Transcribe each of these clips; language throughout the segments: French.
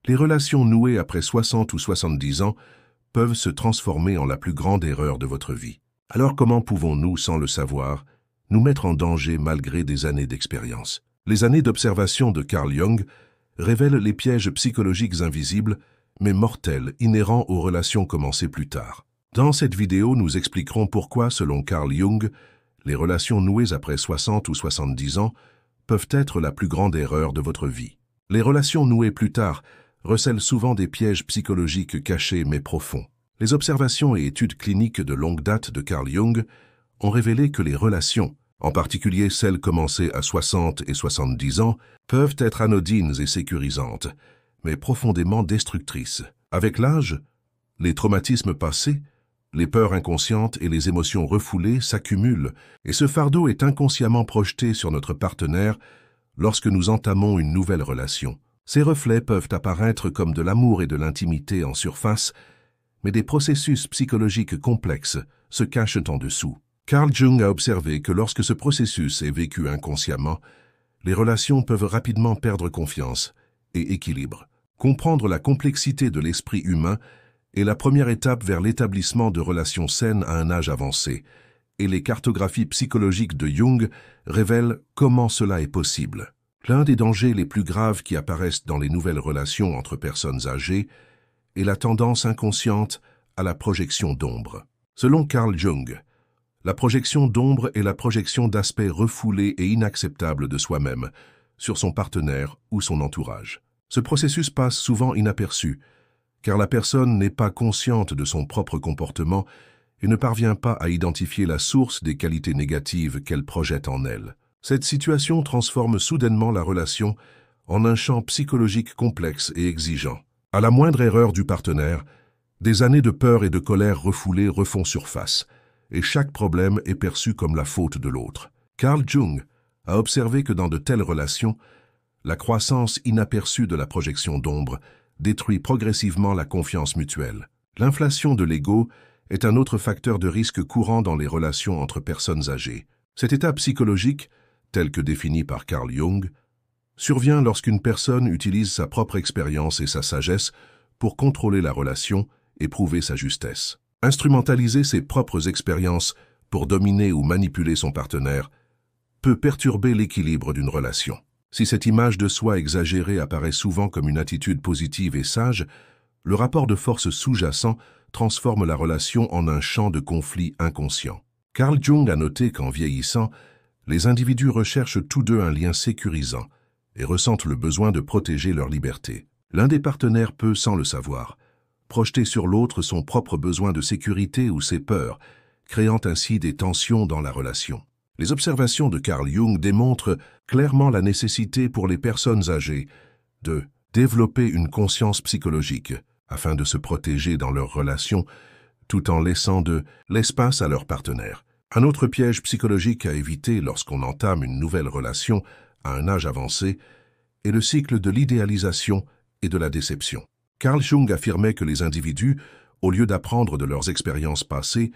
Les relations nouées après 60 ou 70 ans peuvent se transformer en la plus grande erreur de votre vie. Alors comment pouvons-nous, sans le savoir, nous mettre en danger malgré des années d'expérience? Les années d'observation de Carl Jung révèlent les pièges psychologiques invisibles, mais mortels, inhérents aux relations commencées plus tard. Dans cette vidéo, nous expliquerons pourquoi, selon Carl Jung, les relations nouées après 60 ou 70 ans peuvent être la plus grande erreur de votre vie. Les relations nouées plus tard recèlent souvent des pièges psychologiques cachés mais profonds. Les observations et études cliniques de longue date de Carl Jung ont révélé que les relations, en particulier celles commencées à 60 et 70 ans, peuvent être anodines et sécurisantes, mais profondément destructrices. Avec l'âge, les traumatismes passés, les peurs inconscientes et les émotions refoulées s'accumulent, et ce fardeau est inconsciemment projeté sur notre partenaire lorsque nous entamons une nouvelle relation. Ces reflets peuvent apparaître comme de l'amour et de l'intimité en surface, mais des processus psychologiques complexes se cachent en dessous. Carl Jung a observé que lorsque ce processus est vécu inconsciemment, les relations peuvent rapidement perdre confiance et équilibre. Comprendre la complexité de l'esprit humain est la première étape vers l'établissement de relations saines à un âge avancé, et les cartographies psychologiques de Jung révèlent comment cela est possible. L'un des dangers les plus graves qui apparaissent dans les nouvelles relations entre personnes âgées est la tendance inconsciente à la projection d'ombre. Selon Carl Jung, la projection d'ombre est la projection d'aspects refoulés et inacceptables de soi-même sur son partenaire ou son entourage. Ce processus passe souvent inaperçu, car la personne n'est pas consciente de son propre comportement et ne parvient pas à identifier la source des qualités négatives qu'elle projette en elle. Cette situation transforme soudainement la relation en un champ psychologique complexe et exigeant. À la moindre erreur du partenaire, des années de peur et de colère refoulées refont surface, et chaque problème est perçu comme la faute de l'autre. Carl Jung a observé que dans de telles relations, la croissance inaperçue de la projection d'ombre détruit progressivement la confiance mutuelle. L'inflation de l'ego est un autre facteur de risque courant dans les relations entre personnes âgées. Cet état psychologique, tel que défini par Carl Jung, survient lorsqu'une personne utilise sa propre expérience et sa sagesse pour contrôler la relation et prouver sa justesse. Instrumentaliser ses propres expériences pour dominer ou manipuler son partenaire peut perturber l'équilibre d'une relation. Si cette image de soi exagérée apparaît souvent comme une attitude positive et sage, le rapport de force sous-jacent transforme la relation en un champ de conflit inconscient. Carl Jung a noté qu'en vieillissant, les individus recherchent tous deux un lien sécurisant et ressentent le besoin de protéger leur liberté. L'un des partenaires peut, sans le savoir, projeter sur l'autre son propre besoin de sécurité ou ses peurs, créant ainsi des tensions dans la relation. Les observations de Carl Jung démontrent clairement la nécessité pour les personnes âgées de développer une conscience psychologique afin de se protéger dans leurs relations tout en laissant de l'espace à leur partenaire. Un autre piège psychologique à éviter lorsqu'on entame une nouvelle relation à un âge avancé est le cycle de l'idéalisation et de la déception. Carl Jung affirmait que les individus, au lieu d'apprendre de leurs expériences passées,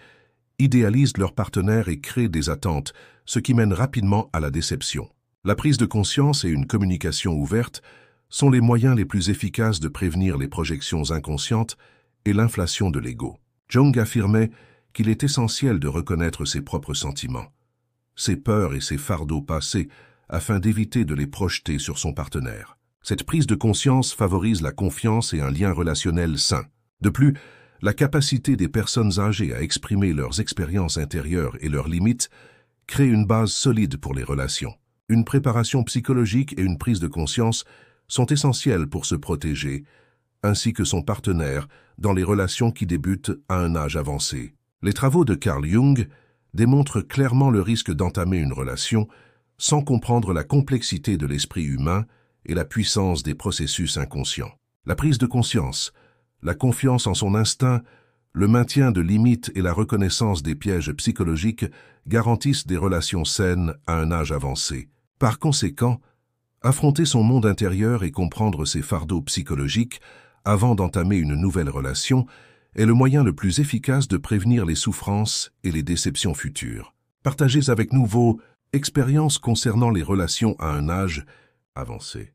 idéalisent leur partenaire et créent des attentes, ce qui mène rapidement à la déception. La prise de conscience et une communication ouverte sont les moyens les plus efficaces de prévenir les projections inconscientes et l'inflation de l'ego. Jung affirmait qu'il est essentiel de reconnaître ses propres sentiments, ses peurs et ses fardeaux passés afin d'éviter de les projeter sur son partenaire. Cette prise de conscience favorise la confiance et un lien relationnel sain. De plus, la capacité des personnes âgées à exprimer leurs expériences intérieures et leurs limites crée une base solide pour les relations. Une préparation psychologique et une prise de conscience sont essentielles pour se protéger, ainsi que son partenaire, dans les relations qui débutent à un âge avancé. Les travaux de Carl Jung démontrent clairement le risque d'entamer une relation sans comprendre la complexité de l'esprit humain et la puissance des processus inconscients. La prise de conscience, la confiance en son instinct, le maintien de limites et la reconnaissance des pièges psychologiques garantissent des relations saines à un âge avancé. Par conséquent, affronter son monde intérieur et comprendre ses fardeaux psychologiques avant d'entamer une nouvelle relation est le moyen le plus efficace de prévenir les souffrances et les déceptions futures. Partagez avec nous vos expériences concernant les relations à un âge avancé.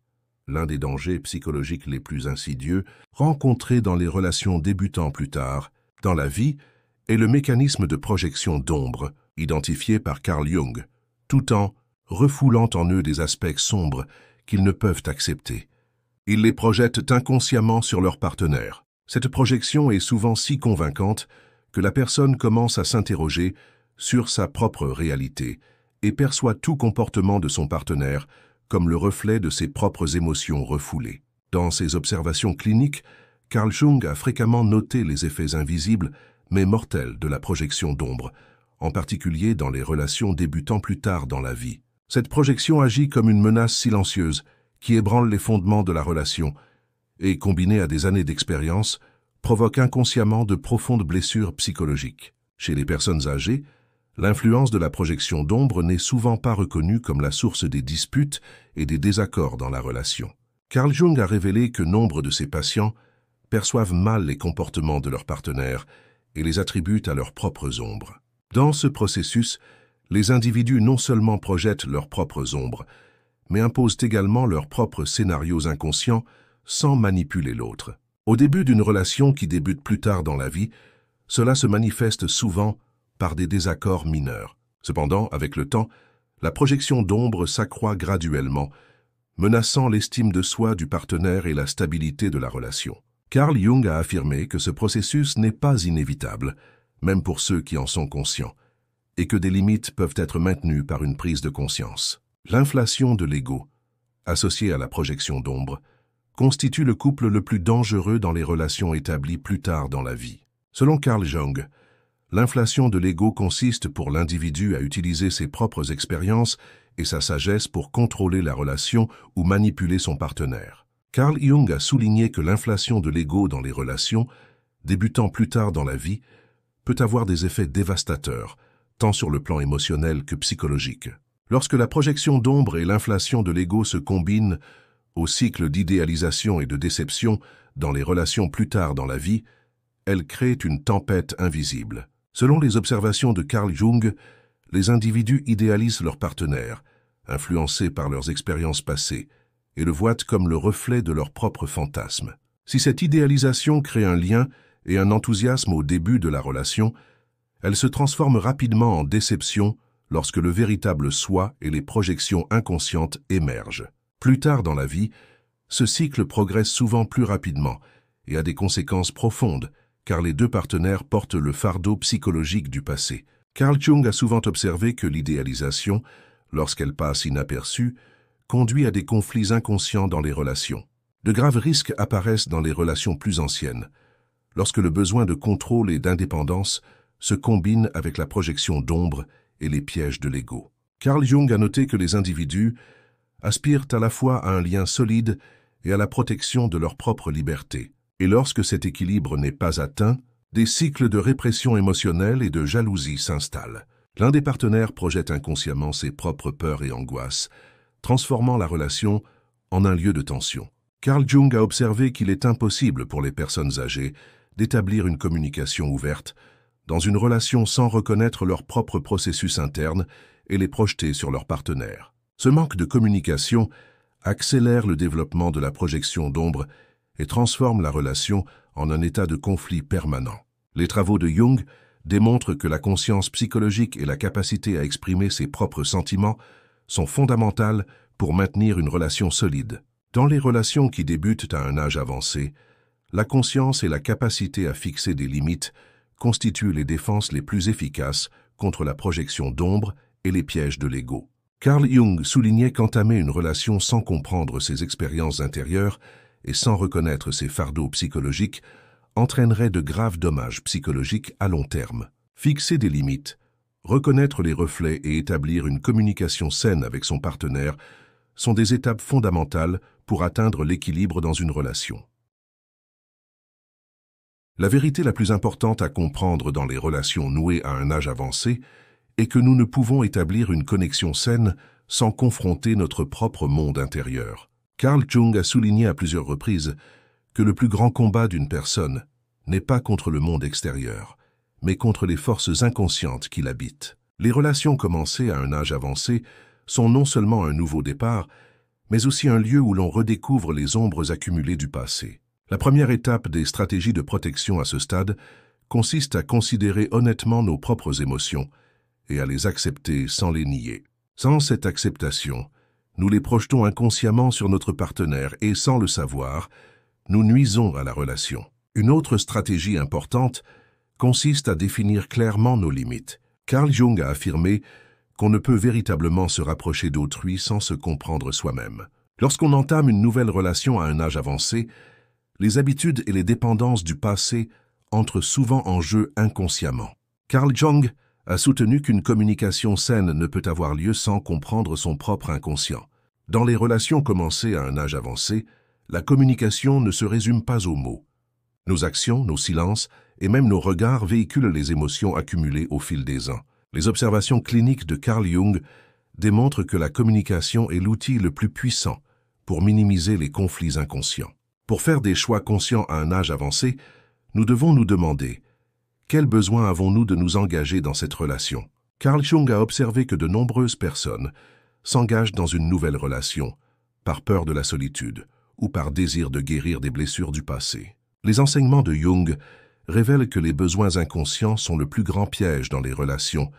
l'un des dangers psychologiques les plus insidieux, rencontrés dans les relations débutant plus tard, dans la vie, est le mécanisme de projection d'ombre, identifié par Carl Jung, tout en refoulant en eux des aspects sombres qu'ils ne peuvent accepter. Ils les projettent inconsciemment sur leur partenaire. Cette projection est souvent si convaincante que la personne commence à s'interroger sur sa propre réalité et perçoit tout comportement de son partenaire comme le reflet de ses propres émotions refoulées. Dans ses observations cliniques, Carl Jung a fréquemment noté les effets invisibles mais mortels de la projection d'ombre, en particulier dans les relations débutant plus tard dans la vie. Cette projection agit comme une menace silencieuse qui ébranle les fondements de la relation et, combinée à des années d'expérience, provoque inconsciemment de profondes blessures psychologiques. Chez les personnes âgées, l'influence de la projection d'ombre n'est souvent pas reconnue comme la source des disputes et des désaccords dans la relation. Carl Jung a révélé que nombre de ses patients perçoivent mal les comportements de leurs partenaires et les attribuent à leurs propres ombres. Dans ce processus, les individus non seulement projettent leurs propres ombres, mais imposent également leurs propres scénarios inconscients sans manipuler l'autre. Au début d'une relation qui débute plus tard dans la vie, cela se manifeste souvent par des désaccords mineurs. Cependant, avec le temps, la projection d'ombre s'accroît graduellement, menaçant l'estime de soi du partenaire et la stabilité de la relation. Carl Jung a affirmé que ce processus n'est pas inévitable, même pour ceux qui en sont conscients, et que des limites peuvent être maintenues par une prise de conscience. L'inflation de l'ego, associée à la projection d'ombre, constitue le couple le plus dangereux dans les relations établies plus tard dans la vie. Selon Carl Jung, l'inflation de l'ego consiste pour l'individu à utiliser ses propres expériences et sa sagesse pour contrôler la relation ou manipuler son partenaire. Carl Jung a souligné que l'inflation de l'ego dans les relations, débutant plus tard dans la vie, peut avoir des effets dévastateurs, tant sur le plan émotionnel que psychologique. Lorsque la projection d'ombre et l'inflation de l'ego se combinent au cycle d'idéalisation et de déception dans les relations plus tard dans la vie, elles créent une tempête invisible. Selon les observations de Carl Jung, les individus idéalisent leur partenaire, influencés par leurs expériences passées, et le voient comme le reflet de leurs propres fantasmes. Si cette idéalisation crée un lien et un enthousiasme au début de la relation, elle se transforme rapidement en déception lorsque le véritable soi et les projections inconscientes émergent. Plus tard dans la vie, ce cycle progresse souvent plus rapidement et a des conséquences profondes, car les deux partenaires portent le fardeau psychologique du passé. Carl Jung a souvent observé que l'idéalisation, lorsqu'elle passe inaperçue, conduit à des conflits inconscients dans les relations. De graves risques apparaissent dans les relations plus anciennes, lorsque le besoin de contrôle et d'indépendance se combine avec la projection d'ombre et les pièges de l'ego. Carl Jung a noté que les individus aspirent à la fois à un lien solide et à la protection de leur propre liberté. Et lorsque cet équilibre n'est pas atteint, des cycles de répression émotionnelle et de jalousie s'installent. L'un des partenaires projette inconsciemment ses propres peurs et angoisses, transformant la relation en un lieu de tension. Carl Jung a observé qu'il est impossible pour les personnes âgées d'établir une communication ouverte dans une relation sans reconnaître leurs propres processus internes et les projeter sur leur partenaire. Ce manque de communication accélère le développement de la projection d'ombre et transforme la relation en un état de conflit permanent. Les travaux de Jung démontrent que la conscience psychologique et la capacité à exprimer ses propres sentiments sont fondamentales pour maintenir une relation solide. Dans les relations qui débutent à un âge avancé, la conscience et la capacité à fixer des limites constituent les défenses les plus efficaces contre la projection d'ombre et les pièges de l'ego. Carl Jung soulignait qu'entamer une relation sans comprendre ses expériences intérieures et sans reconnaître ses fardeaux psychologiques entraînerait de graves dommages psychologiques à long terme. Fixer des limites, reconnaître les reflets et établir une communication saine avec son partenaire sont des étapes fondamentales pour atteindre l'équilibre dans une relation. La vérité la plus importante à comprendre dans les relations nouées à un âge avancé est que nous ne pouvons établir une connexion saine sans confronter notre propre monde intérieur. Carl Jung a souligné à plusieurs reprises que le plus grand combat d'une personne n'est pas contre le monde extérieur, mais contre les forces inconscientes qui l'habitent. Les relations commencées à un âge avancé sont non seulement un nouveau départ, mais aussi un lieu où l'on redécouvre les ombres accumulées du passé. La première étape des stratégies de protection à ce stade consiste à considérer honnêtement nos propres émotions et à les accepter sans les nier. Sans cette acceptation, nous les projetons inconsciemment sur notre partenaire et, sans le savoir, nous nuisons à la relation. Une autre stratégie importante consiste à définir clairement nos limites. Carl Jung a affirmé qu'on ne peut véritablement se rapprocher d'autrui sans se comprendre soi-même. Lorsqu'on entame une nouvelle relation à un âge avancé, les habitudes et les dépendances du passé entrent souvent en jeu inconsciemment. Carl Jung a soutenu qu'une communication saine ne peut avoir lieu sans comprendre son propre inconscient. Dans les relations commencées à un âge avancé, la communication ne se résume pas aux mots. Nos actions, nos silences et même nos regards véhiculent les émotions accumulées au fil des ans. Les observations cliniques de Carl Jung démontrent que la communication est l'outil le plus puissant pour minimiser les conflits inconscients. Pour faire des choix conscients à un âge avancé, nous devons nous demander quel besoin avons-nous de nous engager dans cette relation. Carl Jung a observé que de nombreuses personnes s'engagent dans une nouvelle relation par peur de la solitude ou par désir de guérir des blessures du passé. Les enseignements de Jung révèlent que les besoins inconscients sont le plus grand piège dans les relations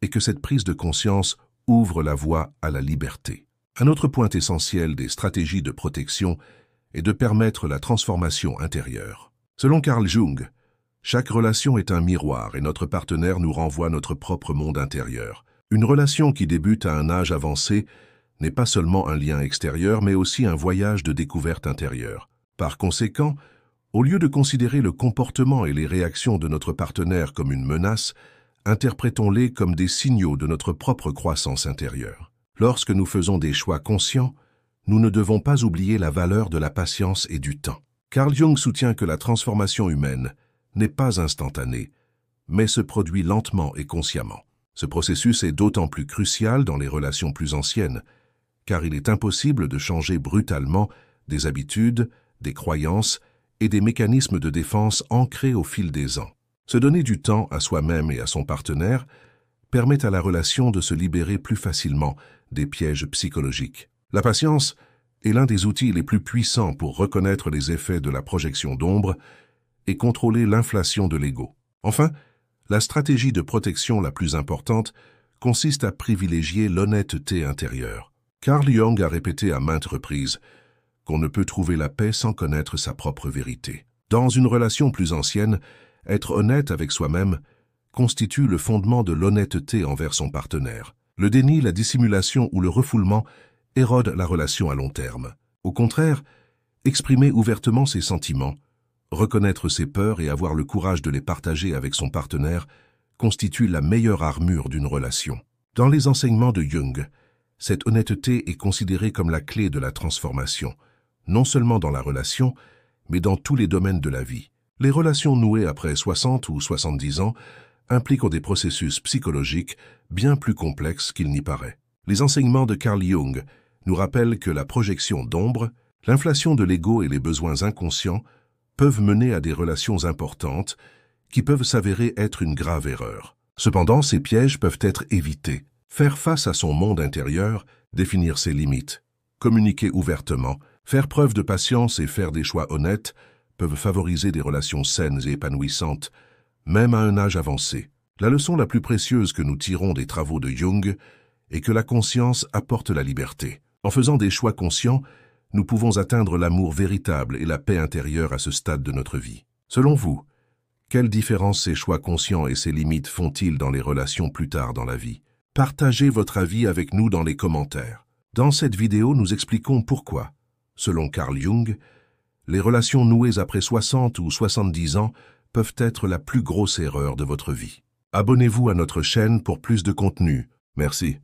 et que cette prise de conscience ouvre la voie à la liberté. Un autre point essentiel des stratégies de protection est de permettre la transformation intérieure. Selon Carl Jung, chaque relation est un miroir et notre partenaire nous renvoie notre propre monde intérieur. Une relation qui débute à un âge avancé n'est pas seulement un lien extérieur, mais aussi un voyage de découverte intérieure. Par conséquent, au lieu de considérer le comportement et les réactions de notre partenaire comme une menace, interprétons-les comme des signaux de notre propre croissance intérieure. Lorsque nous faisons des choix conscients, nous ne devons pas oublier la valeur de la patience et du temps. Carl Jung soutient que la transformation humaine n'est pas instantanée, mais se produit lentement et consciemment. Ce processus est d'autant plus crucial dans les relations plus anciennes, car il est impossible de changer brutalement des habitudes, des croyances et des mécanismes de défense ancrés au fil des ans. Se donner du temps à soi-même et à son partenaire permet à la relation de se libérer plus facilement des pièges psychologiques. La patience est l'un des outils les plus puissants pour reconnaître les effets de la projection d'ombre et contrôler l'inflation de l'ego. Enfin, la stratégie de protection la plus importante consiste à privilégier l'honnêteté intérieure. Carl Jung a répété à maintes reprises qu'on ne peut trouver la paix sans connaître sa propre vérité. Dans une relation plus ancienne, être honnête avec soi-même constitue le fondement de l'honnêteté envers son partenaire. Le déni, la dissimulation ou le refoulement érodent la relation à long terme. Au contraire, exprimer ouvertement ses sentiments, reconnaître ses peurs et avoir le courage de les partager avec son partenaire constitue la meilleure armure d'une relation. Dans les enseignements de Jung, cette honnêteté est considérée comme la clé de la transformation, non seulement dans la relation, mais dans tous les domaines de la vie. Les relations nouées après 60 ou 70 ans impliquent des processus psychologiques bien plus complexes qu'il n'y paraît. Les enseignements de Carl Jung nous rappellent que la projection d'ombre, l'inflation de l'ego et les besoins inconscients peuvent mener à des relations importantes qui peuvent s'avérer être une grave erreur. Cependant, ces pièges peuvent être évités. Faire face à son monde intérieur, définir ses limites, communiquer ouvertement, faire preuve de patience et faire des choix honnêtes peuvent favoriser des relations saines et épanouissantes, même à un âge avancé. La leçon la plus précieuse que nous tirons des travaux de Jung est que la conscience apporte la liberté. En faisant des choix conscients, nous pouvons atteindre l'amour véritable et la paix intérieure à ce stade de notre vie. Selon vous, quelle différence ces choix conscients et ces limites font-ils dans les relations plus tard dans la vie? Partagez votre avis avec nous dans les commentaires. Dans cette vidéo, nous expliquons pourquoi, selon Carl Jung, les relations nouées après 60 ou 70 ans peuvent être la plus grosse erreur de votre vie. Abonnez-vous à notre chaîne pour plus de contenu. Merci.